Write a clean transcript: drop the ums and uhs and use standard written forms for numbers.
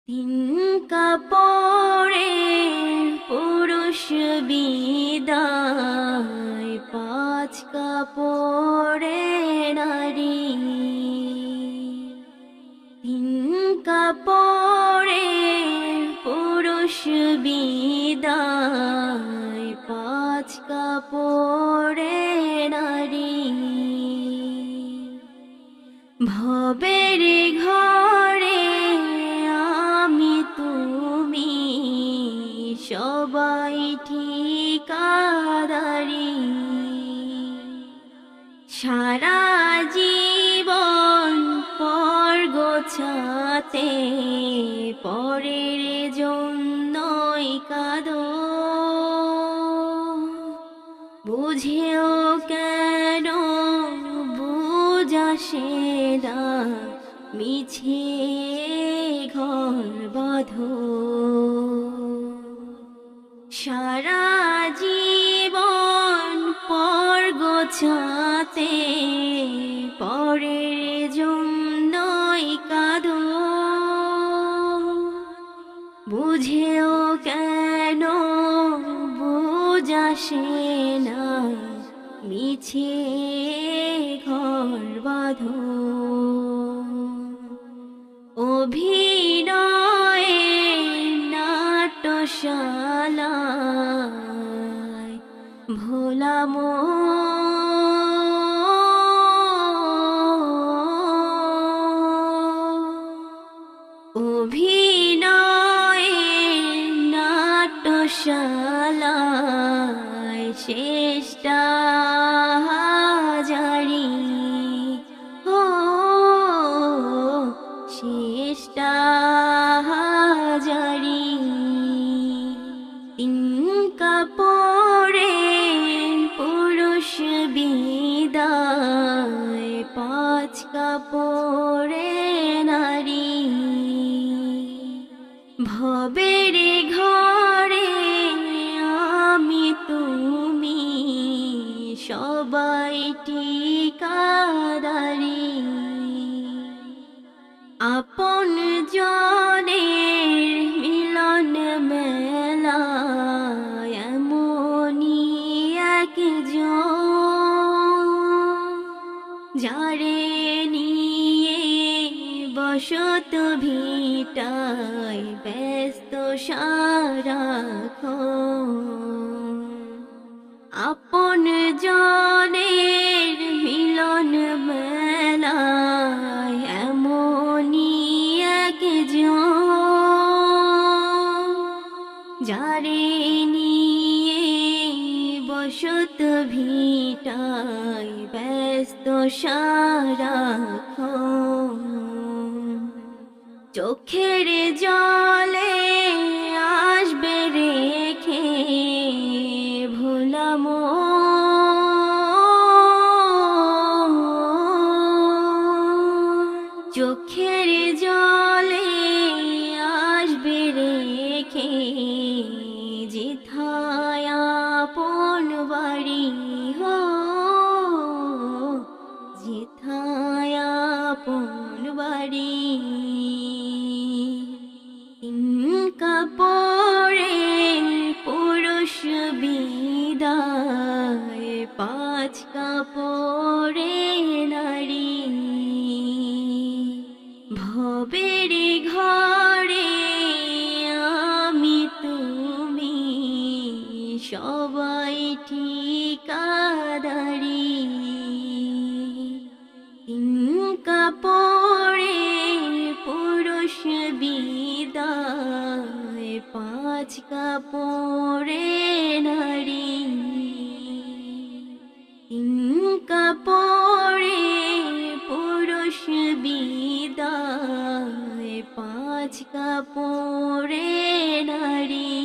তিন কাপড়ে পুরুষ বিদায়, পাঁচ কাপড়ে নারী। তিন কাপড়ে পুরুষ বিদায়, পাঁচ কাপড়ে নারী। ভবের ঘরে আমি তুমি সবাই ঠিকাদারি। সারা জীবন পর গোছাতে পরের জন্যই কাঁদো। বুঝেও কেন বুঝাসে না, মিছে ঘর বাঁধো। সারা জীবন পর গোছাতে পরের জন্যই কাঁদো। বুঝেও কেন বুঝাসে না, মিছে ঘর বাঁধো। অভিনয়ে নাট্যশালায় ভোলা অভিনয়ে নাট্যশালায় শেষটা জারি। ও শেষটা জারি। তিন কাপড়ে পুরুষ বিদায়, পাঁচ কাপড়ে নারী। ভবের ঘরে আমি তুমি সবাই ঠিকাদারি। আপন জনের মিলন মেলা এমনই একজন, যারে নিয়ে বসত ভিটায় ব্যস্ত সারাক্ষণ। আপন জনের মিলন মেলায় এমনই একজন, যারে নিয়ে বসত ভিটায় ব্যস্ত সারাক্ষণ। চোখের জলে আসবে রেখে ভোলাম। চোখের জলে আসবে রেখে যেথায় আপন বাড়ি। হো যেথায় আপন বাড়ি। তিন কাপড়ে পুরুষ বিদায়, পাঁচ কাপড়ে নারী। ভবের ঘরে আমি তুমি সবাই ঠিকাদারি। তিন কাপড়ে পুরুষ বিদায়, পাঁচ কাপড়ে নারী। তিন কাপড়ে পুরুষ বিদায়, পাঁচ কাপড়ে নারী।